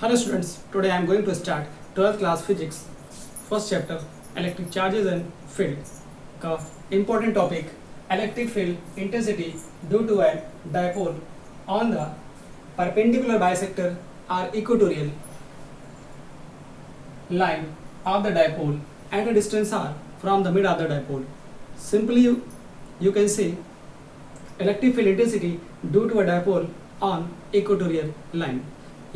Hello students, today I am going to start 12th class physics first chapter electric charges and field का important topic electric field intensity due to a dipole on the perpendicular bisector or equatorial line of the dipole at a distance r from the mid of the dipole. Simply you can say electric field intensity due to a dipole on equatorial line.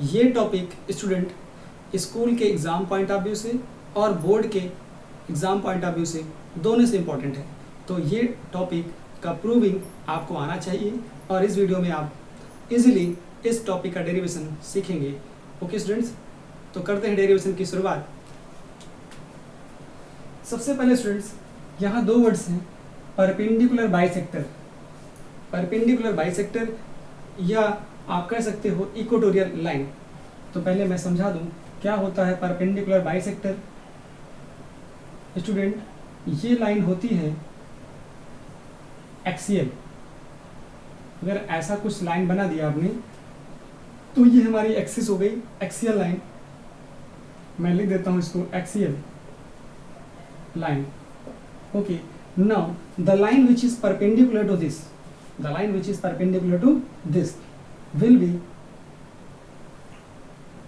ये topic student school के exam point of view से और board के exam point of view से दोनों से important है, तो ये टॉपिक का प्रूविंग आपको आना चाहिए और इस वीडियो में आप इजीली इस टॉपिक का डेरिवेशन सीखेंगे. ओके स्टूडेंट्स, तो करते हैं डेरिवेशन की शुरुआत. सबसे पहले स्टूडेंट्स यहाँ दो वर्ड्स हैं, परपेंडिकुलर बाइसेक्टर. परपेंडिकुलर बाइसेक्टर या आप कह सकते हो इक्वेटोरियल लाइन. तो पहले मैं समझा दूं क्या होता है परपेंडिकुलर बाइसेक्टर. स्टूडेंट ये लाइन होती है एक्सियल. अगर ऐसा कुछ लाइन बना दिया आपने तो ये हमारी एक्सिस हो गई, एक्सियल लाइन. मैं लिख देता हूं इसको axial line. Okay, now the line which is perpendicular to this, the line which is perpendicular to this will be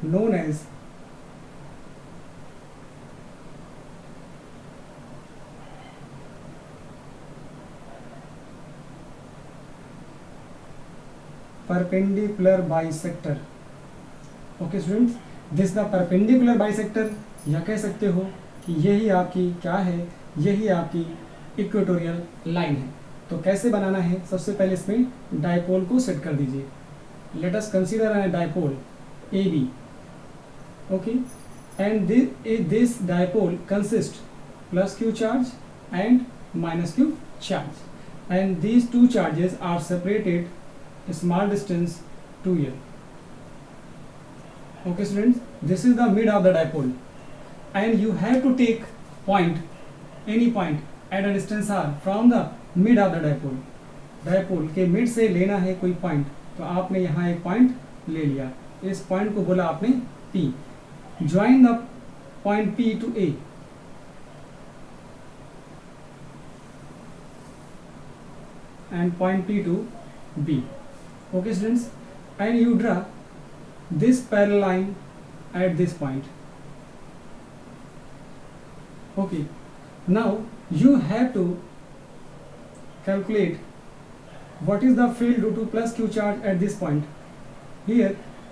known as perpendicular bisector. Okay students, this the perpendicular bisector, या कह सकते हो कि यही आपकी क्या है, यही आपकी इक्वेटोरियल लाइन है. तो कैसे बनाना है, सबसे पहले इसमें डाइपोल को सेट कर दीजिए. Let us consider a dipole AB, okay, and this dipole consists plus q charge and minus q charge, and these two charges are separated a small distance 2l. Okay students, this is the mid of the dipole and you have to take point, any point at a distance r from the mid of the dipole. Dipole के mid से लेना है कोई point, तो आपने यहाँ एक point ले लिया, इस पॉइंट को बोला आपने P. Join the point P to A and point P to B. Okay students, and you draw this parallel line at this point. Okay, now you have to calculate what is the field due to plus q charge at this point. Here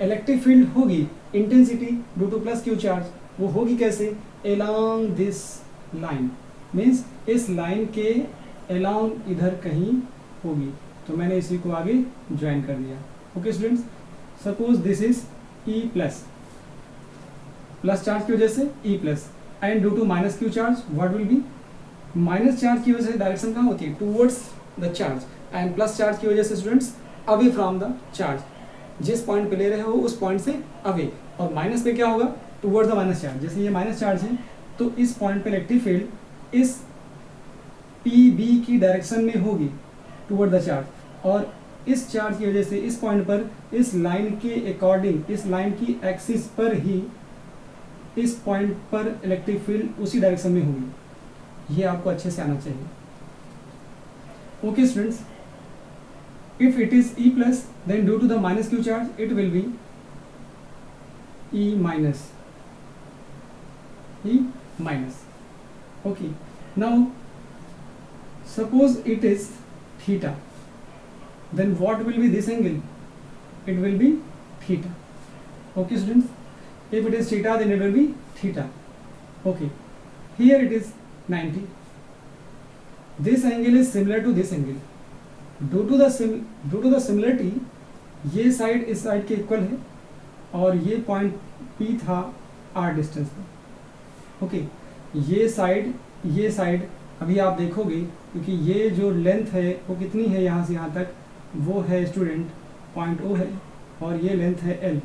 electric field होगी intensity due to plus q charge, वो होगी कैसे, along this line, means इस line के along इधर कहीं होगी. तो मैंने इसी को आगे ज्वाइन कर दिया. Okay students, suppose this is E plus, plus charge की वजह से E plus, and due to minus Q charge what will be, minus charge की वजह से डायरेक्शन कहाँ होती है, towards the charge, and plus charge की वजह से students away from the charge, जिस पॉइंट पे ले रहे हो उस पॉइंट से अवे. और माइनस पे क्या होगा, टूवर्ड्स द माइनस चार्ज. जैसे ये माइनस चार्ज है तो इस पॉइंट पे इलेक्ट्रिक फील्ड इस पी बी की डायरेक्शन में होगी टूवर्ड द चार्ज, और इस चार्ज की वजह से इस पॉइंट पर इस लाइन के अकॉर्डिंग, इस लाइन की एक्सिस पर ही इस पॉइंट पर इलेक्ट्रिक फील्ड उसी डायरेक्शन में होगी. ये आपको अच्छे से आना चाहिए. Okay students, if it is E plus, then due to the minus q charge it will be E minus. Okay, now suppose it is theta, then what will be this angle, it will be theta. Okay students, if it is theta then it will be theta. Okay, here it is 90. This angle is similar to this angle. Due to the similarity, ये side इस side के equal है और ये point P था r distance पर. Okay, ये side अभी आप देखोगे क्योंकि ये जो लेंथ है वो कितनी है यहाँ से यहाँ तक, वो है स्टूडेंट पॉइंट O है, और ये लेंथ है L.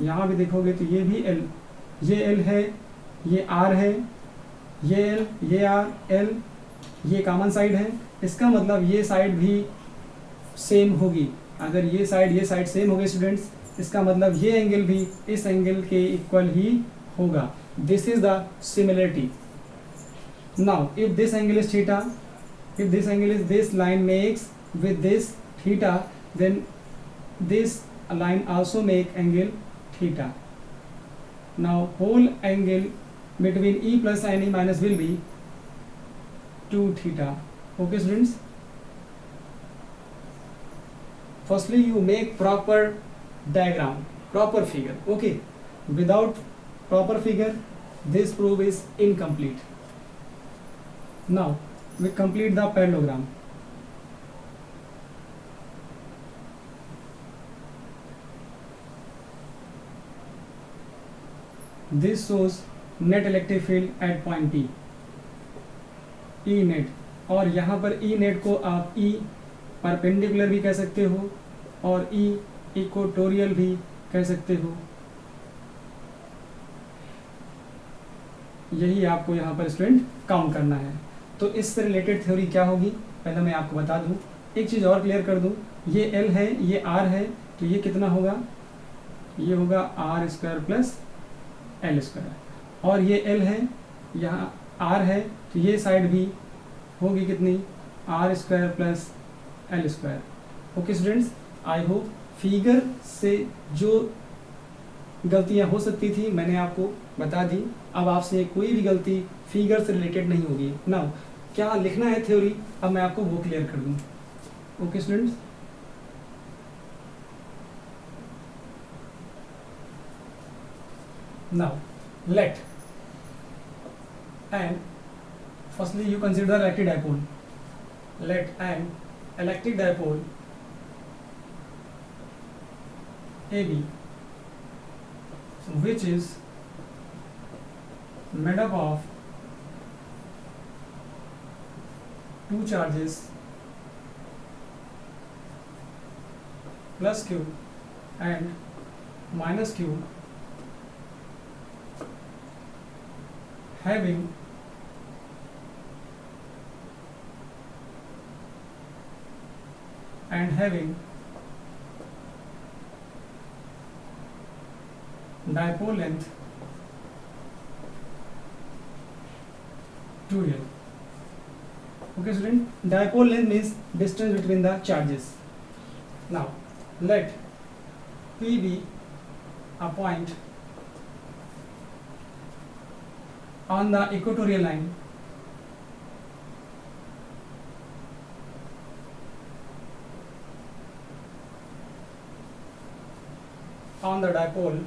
यहाँ भी देखोगे तो ये भी L, ये L है, ये R है, ये L, ये R, L, ये कॉमन साइड है. इसका मतलब ये साइड भी सेम होगी अगर ये साइड सेम हो गए स्टूडेंट्स, इसका मतलब ये एंगल भी इस एंगल के इक्वल ही होगा. This is the similarity. Now if this angle is theta, if this angle is this line makes with this theta, then this line also make angle theta. Now whole angle between E plus and E minus will be 2 theta. Okay students, firstly you make proper diagram, proper figure. Okay, without proper figure this proof is incomplete. Now we complete the parallelogram. This shows net electric field at point P, E net. और यहाँ पर E net को आप E perpendicular भी कह सकते हो और E इक्वेटोरियल भी कह सकते हो. यही आपको यहाँ पर स्टूडेंट काउंट करना है. तो इससे रिलेटेड थ्योरी क्या होगी पहले मैं आपको बता दूं. एक चीज़ और क्लियर कर दूं, ये L है, ये R है, तो ये कितना होगा, ये होगा R square plus L square. और ये L है, यहाँ R है, तो ये साइड भी होगी कितनी, R square plus L square. Okay students, I hope figure से जो गलतियाँ हो सकती थी मैंने आपको बता दी. अब आपसे कोई भी गलती फिगर से रिलेटेड नहीं होगी. नाउ क्या लिखना है थ्योरी, अब मैं आपको वो क्लियर कर दूं. Okay students, now let and firstly you consider electric dipole. Let and electric dipole AB which is made up of two charges plus q and minus q having dipole length 2L. Okay student, dipole length means distance between the charges. Now let P be a point on the equatorial line on the dipole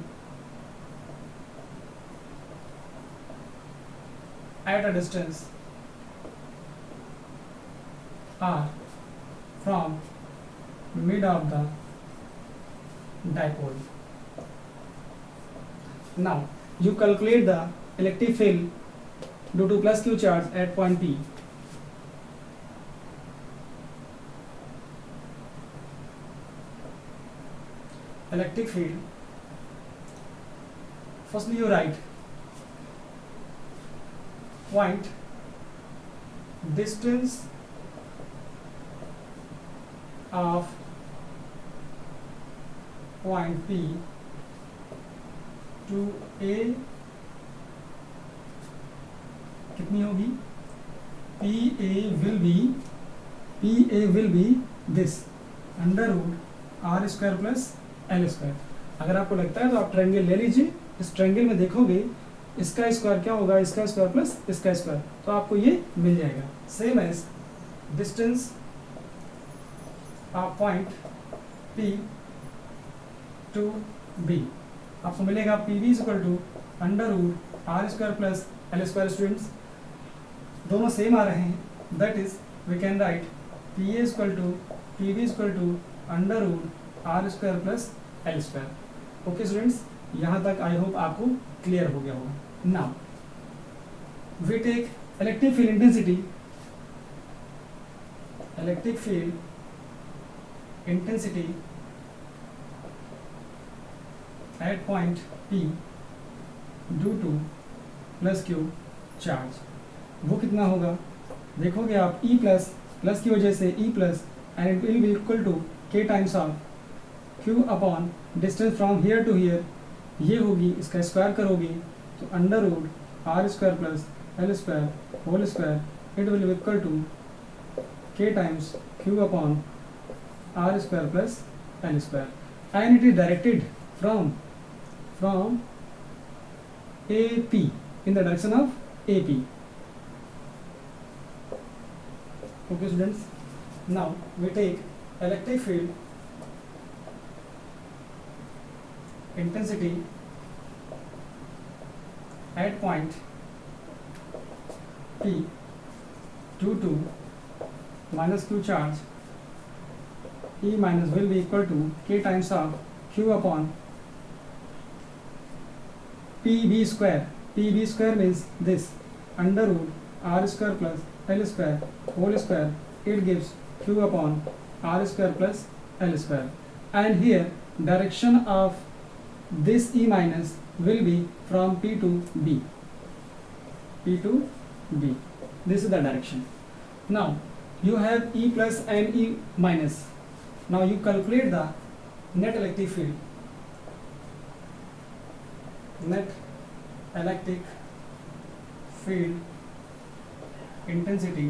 at a distance r from mid of the dipole. Now you calculate the electric field due to plus q charge at point P. Electric field, firstly you write point distance of point P to A कितनी होगी, PA will be this under root R square plus L square. अगर आपको लगता है तो आप triangle ले लीजिए. इस ट्रायंगल में देखोगे इसका स्क्वायर क्या होगा, इसका स्क्वायर प्लस इसका स्क्वायर, तो आपको ये मिल जाएगा. Same as distance of point P to B, आपको मिलेगा PB equal to under root R square plus L square. Students दोनों सेम आ रहे हैं, that is we can write PA equal to PB equal to under root R square plus L square. Okay students, यहाँ तक I hope आपको clear हो गया होगा. Now we take electric field intensity at point P due two plus Q charge. वो कितना होगा देखोगे आप, E प्लस की वजह से E plus and it will be equal to k times of q upon distance from here to here, ये होगी, इसका स्क्वायर करोगे तो under root R square plus L square whole square, it will be equal to k times q upon R square plus L square, and it is directed from AP in the direction of AP. Okay students, now we take electric field intensity at point P due to minus q charge, E minus will be equal to k times of q upon PB square. PB square means this, under root r square plus l square whole square, it gives q upon r square plus l square, and here direction of this E minus will be from P to B. P to B, this is the direction. Now you have E plus and E minus. Now you calculate the net electric field. Net electric field intensity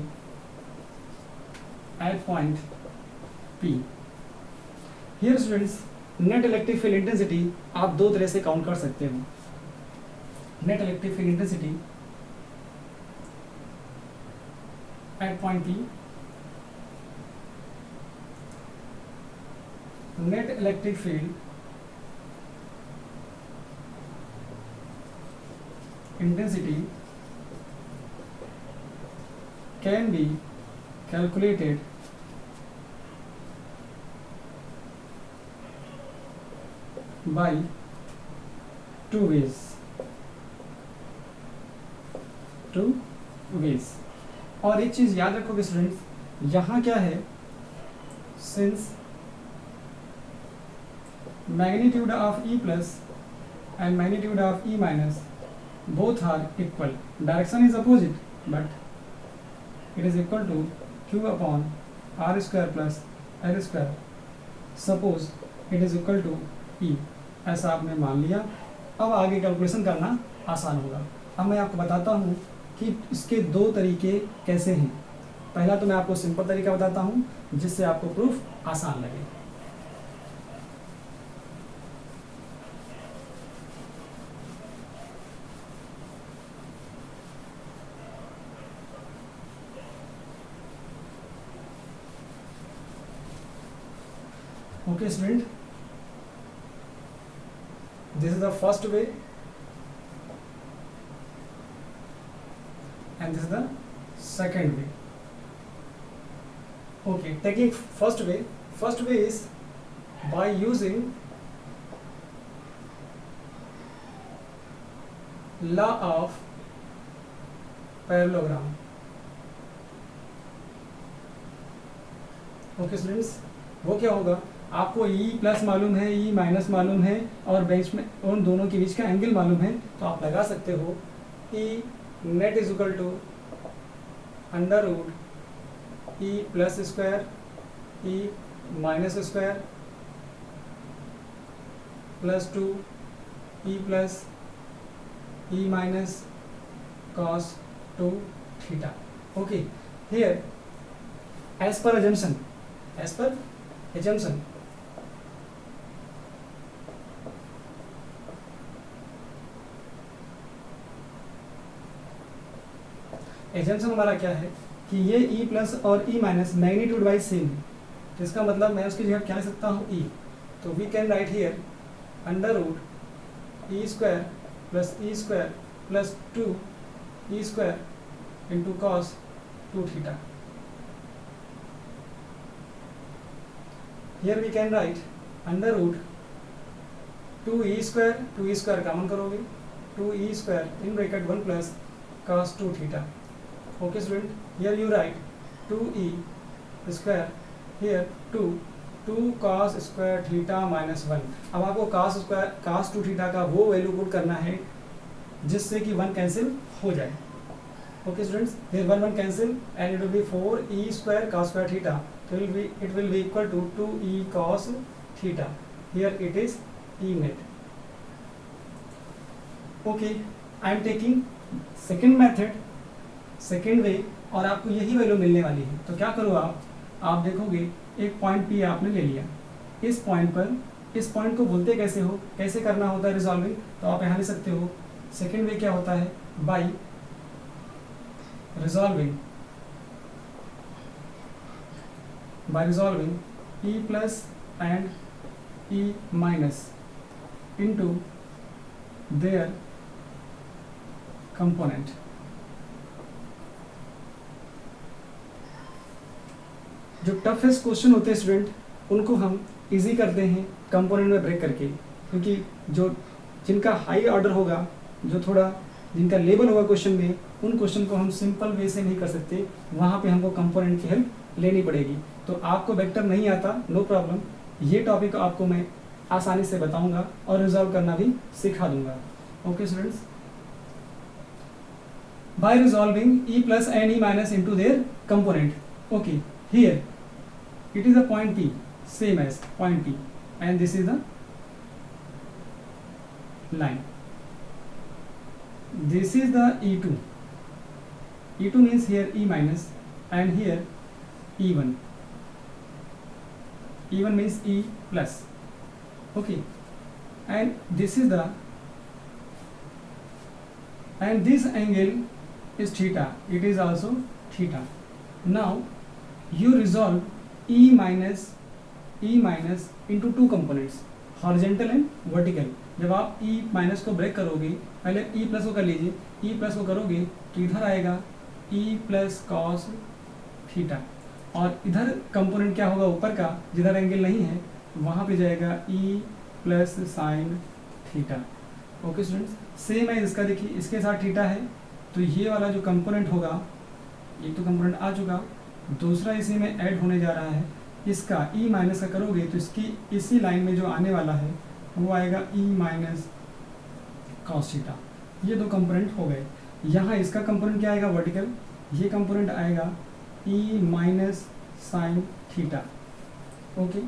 at point P. Here students, net electric field intensity आप दो तरह से count कर सकते हो. Net electric field intensity at point P, net electric field intensity can be calculated by two ways. और एक चीज याद रखोगे स्टूडेंट्स, यहाँ क्या है, since magnitude of E plus and magnitude of E minus both are equal, direction is opposite but it is equal to q upon r square plus l square, suppose it is equal to E, ऐसा आपने मान लिया. अब आगे calculation करना आसान होगा. अब मैं आपको बताता हूँ कि इसके दो तरीके कैसे हैं. पहला तो मैं आपको सिंपल तरीका बताता हूँ जिससे आपको प्रूफ आसान लगे. Okay student, this is the first way and this is the second way. Okay, taking first way is by using law of parallelogram. Okay students, वो क्या होगा, आपको E प्लस मालूम है, E माइनस मालूम है और बेंच में उन दोनों के बीच का एंगल मालूम है, तो आप लगा सकते हो E net is equal to under root E plus square E minus square plus 2 E plus E minus cos 2 theta. Okay, here as per assumption, assumption हमारा क्या है कि ये E प्लस और E minus magnitude wise same है, तो इसका मतलब मैं उसकी जगह क्या लिख सकता हूँ E, तो we can write here under root E square plus 2 E square into cos 2 theta. Here we can write under root 2E square common करोगे 2E square in bracket 1 plus cos 2 theta. Okay student, here you write 2E square, here 2 cos square theta minus 1. अब आपको cos 2 theta का वो value put करना है जिससे कि 1 cancel हो जाए. Okay students, here 1 cancel and it will be 4e square cos square theta. So it will be equal to 2e cos theta. Here it is e net. Okay, I am taking second method, second way, और आपको यही value मिलने वाली है. तो क्या करो आप देखोगे एक पॉइंट P आपने ले लिया. इस पॉइंट को बोलते कैसे हो, कैसे करना होता है रिजॉल्विंग, तो आप यहाँ ले सकते हो. सेकेंड वे क्या होता है, by resolving e plus and e minus into their component. जो टफेस्ट क्वेश्चन होते हैं स्टूडेंट उनको हम इजी करते हैं कंपोनेंट में ब्रेक करके, क्योंकि जो जिनका हाई ऑर्डर होगा, जो थोड़ा जिनका लेवल होगा क्वेश्चन में, उन क्वेश्चन को हम सिंपल वे से नहीं कर सकते, वहाँ पे हमको कंपोनेंट की हेल्प लेनी पड़ेगी. तो आपको वेक्टर नहीं आता, नो प्रॉब्लम, ये टॉपिक आपको मैं आसानी से बताऊंगा और रिजॉल्व करना भी सिखा दूंगा. Okay students, by resolving e plus and e minus into their component. Okay, here it is a point P, same as point P, and this is the line. This is the E2. E2 means here E minus and here E1. E1 means E plus. Okay, and this is the, and this angle is theta. It is also theta. Now you resolve E minus into two components, horizontal and vertical. जब आप E minus को break करोगे, पहले E plus को कर लीजिए, E plus को करोगे तो इधर आएगा E प्लस कॉस थीटा, और इधर कंपोनेंट क्या होगा ऊपर का, जिधर एंगल नहीं है वहाँ पे जाएगा E plus sine theta. Okay students, same है इसका. देखिए इसके साथ थीटा है, तो ये वाला जो कंपोनेंट होगा, एक तो कंपोनेंट आ चुका, दूसरा इसी में ऐड होने जा रहा है. इसका E माइनस का करोगे तो इसकी इसी लाइन में जो आने वाला है वो आएगा E माइनस कॉस थीटा. ये दो कंपोनेंट हो गए. यहाँ इसका कंपोनेंट क्या आएगा, वर्टिकल, ये कंपोनेंट आएगा E minus sine theta. Okay,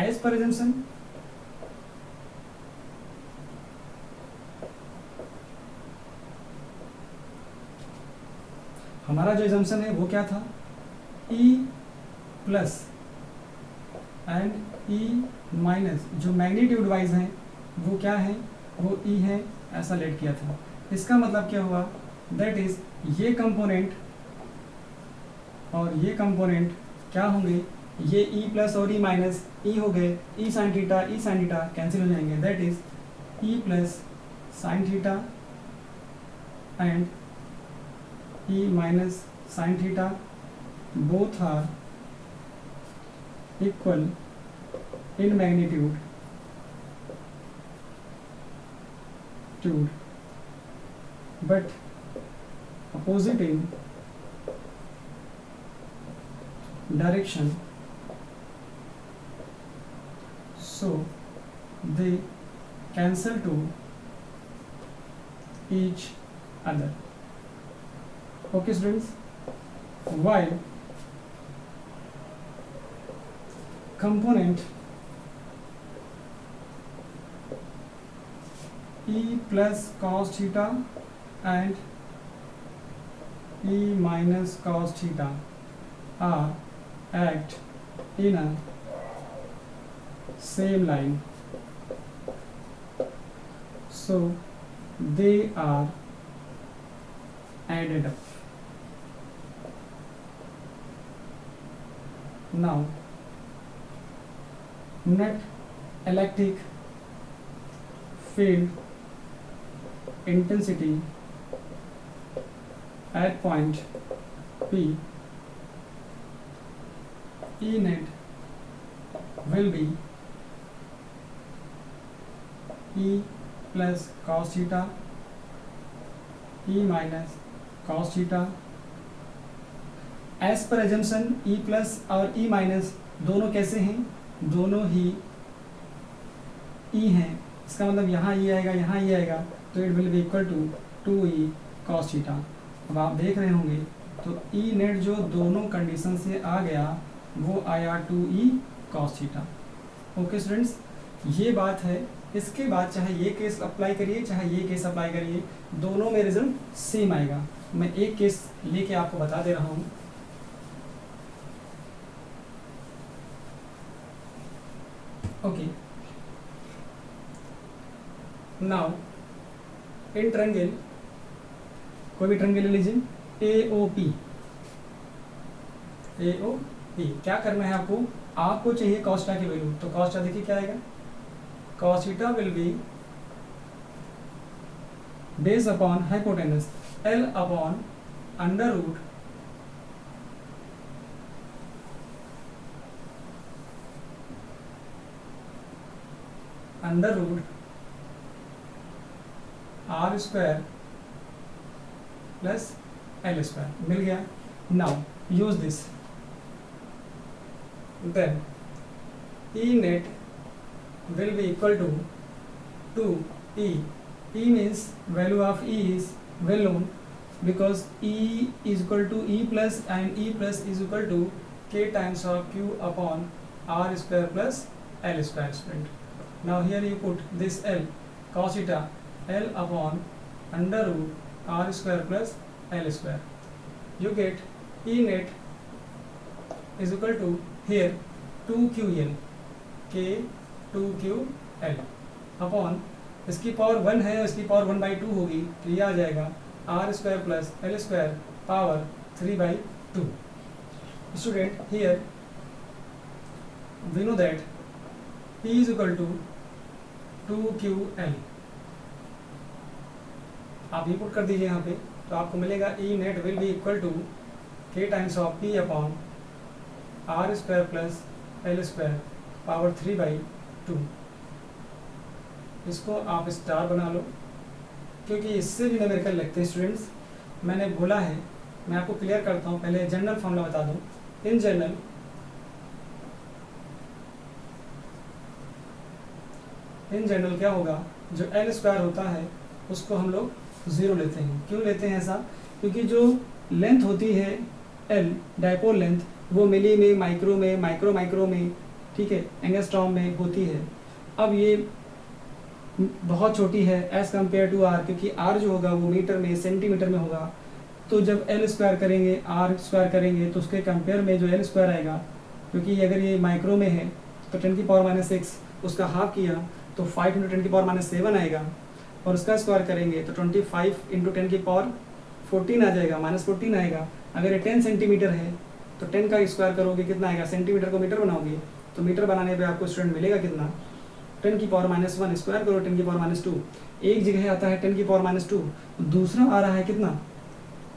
as per assumption हमारा जो एजम्पशन है वो क्या था, E plus and E minus, जो मैग्नीट्यूड वाइज हैं वो क्या है, वो E है, ऐसा लेट किया था. इसका मतलब क्या हुआ, दैट इज ये कंपोनेंट और ये कंपोनेंट क्या होंगे, ये E प्लस और E माइनस E हो गए, E साइन थीटा कैंसिल हो जाएंगे, that is E plus sine theta and E minus sine theta, both are equal in magnitude, but opposite in direction, so they cancel to each other. Okay students, while component E plus cos theta and E minus cos theta are act in a same line, so they are added up. Now net electric field intensity at point P, E net will be E plus cos theta, E minus cos theta. As per assumption E plus और E minus दोनों कैसे हैं, दोनों ही E हैं. इसका मतलब यहाँ E आएगा, यहाँ E आएगा, तो it will be equal to 2E cos theta. अब आप देख रहे होंगे तो ई नेट जो दोनों कंडीशन से आ गया वो आया 2e cos theta. Okay students, ये बात है। इसके बाद चाहे ये केस अप्लाई करिए चाहे ये केस अप्लाई करिए, दोनों में रिजल्ट सेम आएगा। मैं एक केस लेके आपको बता दे रहा हूँ। ओके, नाउ इन ट्रायंगल, कोई भी ट्रायंगल ले लीजिए, AOP। क्या करना है आपको? आपको चाहिए कॉस्टा की वैल्यू, तो कॉस्टा देखिए क्या आएगा, cos theta will be based upon hypotenuse L upon under root R square plus L square. मिल गया। Now use this, then E net will be equal to 2E. E means value of E is well known because E is equal to E plus and E plus is equal to K times of Q upon R square plus L square student. Now here you put this L cos theta L upon under root R square plus L square. You get E net is equal to here 2QL K 2QL upon इसकी power 1 है, इसकी power 1/2 होगी, तो ये आ जाएगा R square plus L square power 3/2। Student, here we know that P is equal to 2QL। आप ये पुट कर दीजिए यहाँ पे, तो आपको मिलेगा E net will be equal to K times of P upon R square plus L square power 3/2। इसको आप स्टार बना लो, क्योंकि इससे भी न्यूमेरिकल लगते हैं स्टूडेंट्स। मैंने बोला है, मैं आपको क्लियर करता हूँ, पहले जनरल फॉर्मूला बता दूँ। इन जनरल क्या होगा, जो L स्क्वायर होता है उसको हम लोग 0 लेते हैं। क्यों लेते हैं ऐसा? क्योंकि जो लेंथ होती है L डायपोल लेंथ, वो मिली में, माइक्रो में, माइक्रो में, ठीक है, एंगस्ट्रॉम में होती है। अब ये बहुत छोटी है एज कम्पेयर टू R, क्योंकि R जो होगा वो मीटर में, सेंटीमीटर में होगा। तो जब L स्क्वायर करेंगे, R स्क्वायर करेंगे, तो उसके कंपेयर में जो L स्क्वायर आएगा, क्योंकि अगर ये माइक्रो में है तो 10⁻⁻⁶, उसका हाफ किया तो 5 × 10⁻⁷ आएगा, और उसका स्क्वायर करेंगे तो 25 × 10⁻14 आ जाएगा, -14 आएगा। अगर ये 10 सेंटीमीटर है तो 10 का स्क्वायर करोगे कितना आएगा, सेंटीमीटर को मीटर बनाओगे तो मीटर बनाने पे आपको स्टूडेंट मिलेगा कितना, 10⁻⁻1 स्क्वायर करो 10⁻²। एक जगह आता है 10⁻², दूसरा आ रहा है कितना,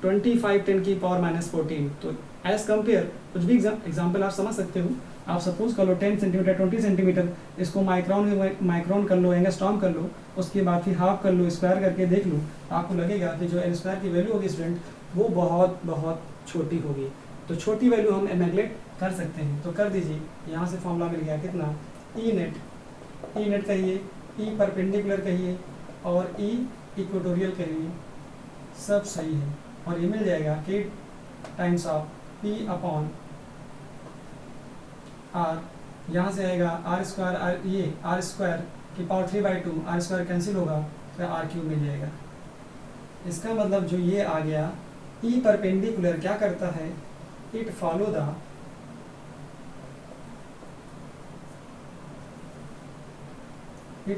25 10⁻14। तो एज कम्पेयर कुछ भी एग्जाम्पल आप समझ सकते हो। आप सपोज कर लो 10 सेंटीमीटर 20 सेंटीमीटर, इसको माइक्रोन में माइक्रोन कर लो, एंगस्ट्रॉम कर लो, उसके बाद फिर हाफ कर लो, स्क्वायर करके देख लो, आपको लगेगा कि जो L स्क्वायर की वैल्यू होगी स्टूडेंट वो बहुत बहुत छोटी होगी। तो छोटी वैल्यू हम नेगलेक्ट कर सकते हैं, तो कर दीजिए। यहाँ से फॉर्मूला मिल गया कितना, ई नेट कहिए, ई परपेंडिकुलर कहिए, और ई इक्वेटोरियल कहिए, सब सही है। और ये मिल जाएगा K times of P upon R, यहाँ से आएगा R स्क्वायर, ये R स्क्वायर की पावर 3/2, R स्क्वायर कैंसिल होगा तो R³ मिल जाएगा। इसका मतलब जो ये आ गया, ई परपेंडिकुलर क्या करता है, it follow the E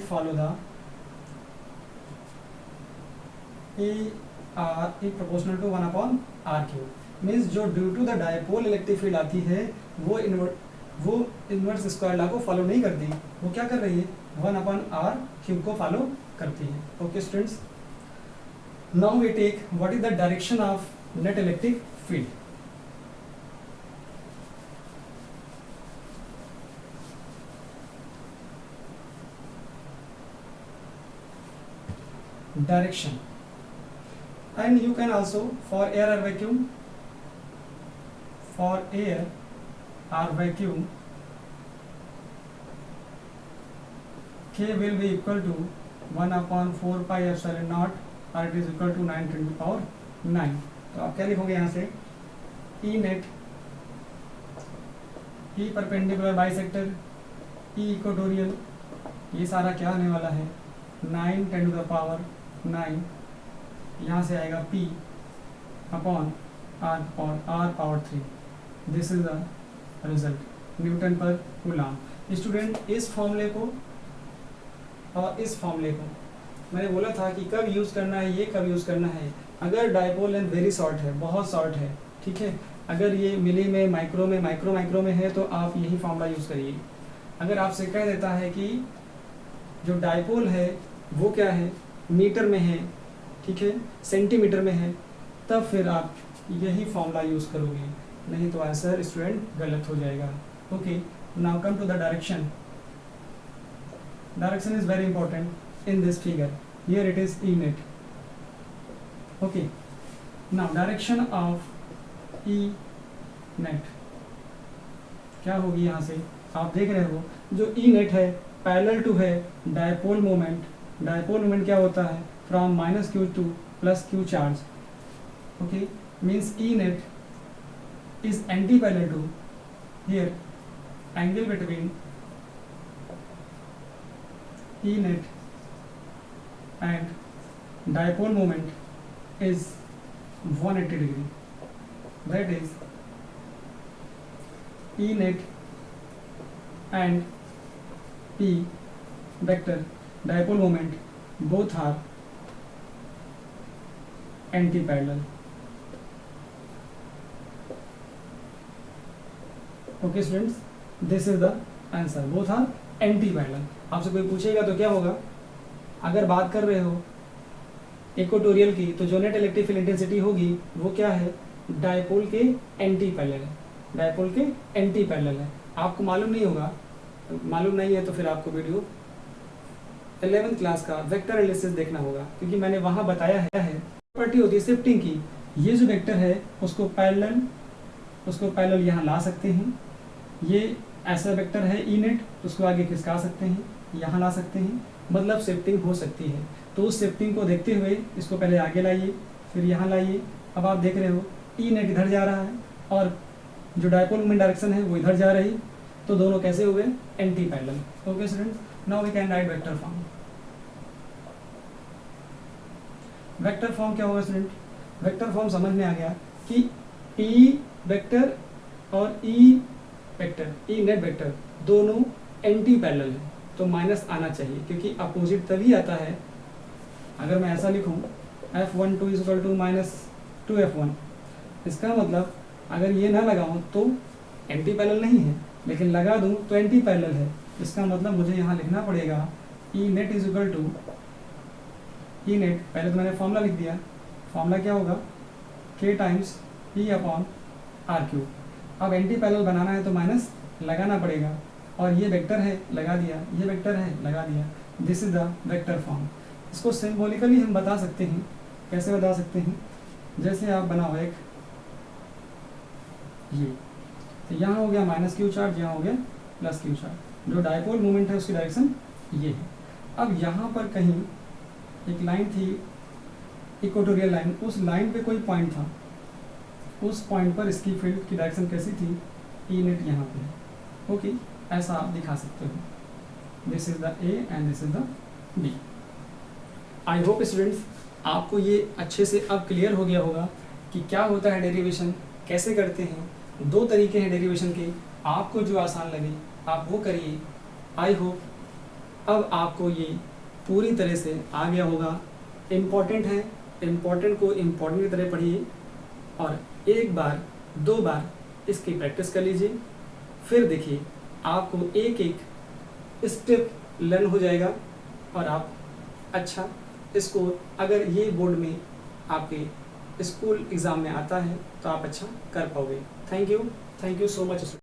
proportional to 1/R³। Means जो due to the dipole electric field आती है वो इनवर्स स्क्वायर लॉ को फॉलो नहीं करती, वो क्या कर रही है, 1/R³ को फॉलो करती है। Okay students, now we take what is the direction of net electric field. Direction, and you can also for air or vacuum, K will be equal to 1/4 pi epsilon naught, or it is equal to 9 × 10⁻⁹. तो आप क्या लिखोगे यहाँ से, E net, E perpendicular bisector, ई equatorial, ये सारा क्या आने वाला है 9 10 टू द पावर 9, यहाँ से आएगा P अपॉन R और R power 3। This is the result Newton पर कूलम। स्टूडेंट इस फॉर्मूले को और इस फॉर्मूले को मैंने बोला था कि कब यूज़ करना है, ये कब यूज़ करना है, अगर डायपोल लेंथ वेरी शॉर्ट है, बहुत शॉर्ट है, ठीक है, अगर ये मिली में, माइक्रो में, माइक्रो में है तो आप यही फॉर्मूला यूज़ करिए। अगर आपसे कह देता है कि जो डायपोल है वो क्या है, मीटर में है, ठीक है, सेंटीमीटर में है, तब फिर आप यही फॉर्मूला यूज़ करोगे, नहीं तो आंसर स्टूडेंट गलत हो जाएगा। Okay, now come to the direction. Direction is very important in this figure. Here it is E net. Okay. Now direction of E net क्या होगी यहाँ से, आप देख रहे हो जो E net है पैरेलल टू है डायपोल मोमेंट। डायपोल मोमेंट क्या होता है, from -q to +q charge. Okay, means E net is anti parallel to, here angle between E net and dipole moment is 180 degree. That is E net and P vector dipole moment both are anti-parallel. Okay students, this is the answer. Both are anti-parallel. आपसे कोई पूछेगा तो क्या होगा, अगर बात कर रहे हो इक्वेटोरियल की तो जो नेट इलेक्ट्रिक फील्ड इंटेंसिटी होगी वो क्या है, डायपोल के एंटी पैरेलल है, डायपोल के एंटी पैरेलल है। आपको मालूम नहीं होगा, मालूम नहीं है तो फिर आपको वीडियो 11th क्लास का वेक्टर एनालिसिस देखना होगा, क्योंकि मैंने वहाँ बताया है प्रॉपर्टी होती है शिफ्टिंग की। ये जो वेक्टर है उसको पैरेलल यहाँ ला सकते हैं, ये ऐसा वेक्टर है ई नेट, उसको आगे खिसका सकते हैं, यहाँ ला सकते हैं, मतलब शिफ्टिंग हो सकती है। तो उस शिफ्टिंग को देखते हुए इसको पहले आगे लाइए, फिर यहाँ लाइए। अब आप देख रहे हो ई नेट इधर जा रहा है और जो डायपोल मोमेंट डायरेक्शन है वो इधर जा रही, तो दोनों कैसे हुए, anti parallel. Okay students, now we can write vector form. Vector form क्या होगा स्टूडेंट, वेक्टर फॉर्म समझ में आ गया कि ई वेक्टर और E vector, E net vector दोनों एंटी पैरेलल है, तो माइनस आना चाहिए, क्योंकि अपोजिट तभी आता है। अगर मैं ऐसा लिखूं F12 = -2F1, इसका मतलब अगर ये ना लगाऊं तो एंटी पैरेलल नहीं है, लेकिन लगा दूं तो एंटी पैरेलल है। इसका मतलब मुझे यहाँ लिखना पड़ेगा E net = E net, पहले तो मैंने फॉर्मूला लिख दिया, फॉर्मूला क्या होगा, K टाइम्स E/R3। अब एंटी पैरेलल बनाना है तो माइनस लगाना पड़ेगा, और ये वेक्टर है लगा दिया, ये वेक्टर है लगा दिया। This is the vector form. इसको सिंबॉलिकली हम बता सकते हैं, कैसे बता सकते हैं, जैसे आप बनाओ एक ये, तो यहाँ हो गया -q चार्ज, यहाँ हो गया +q चार्ज, जो डायपोल मोमेंट है उसकी डायरेक्शन ये है। अब यहाँ पर कहीं एक लाइन थी, इक्वेटोरियल लाइन, उस लाइन पे कोई पॉइंट था, उस पॉइंट पर इसकी फील्ड की डायरेक्शन कैसी थी, ई नेट यहाँ पे है। ओके, ऐसा आप दिखा सकते हो। This is the A and this is the B. I hope students आपको ये अच्छे से अब क्लियर हो गया होगा कि क्या होता है डेरिवेशन, कैसे करते हैं। 2 तरीके हैं डेरिवेशन के, आपको जो आसान लगे आप वो करिए। आई होप अब आपको ये पूरी तरह से आ गया होगा। इम्पॉर्टेंट है, इम्पॉर्टेंट को इम्पॉर्टेंट की तरह पढ़िए और 1 बार 2 बार इसकी प्रैक्टिस कर लीजिए, फिर देखिए आपको एक एक स्टेप लर्न हो जाएगा और आप अच्छा इसको, अगर ये बोर्ड में आपके स्कूल एग्ज़ाम में आता है तो आप अच्छा कर पाओगे। Thank you so much.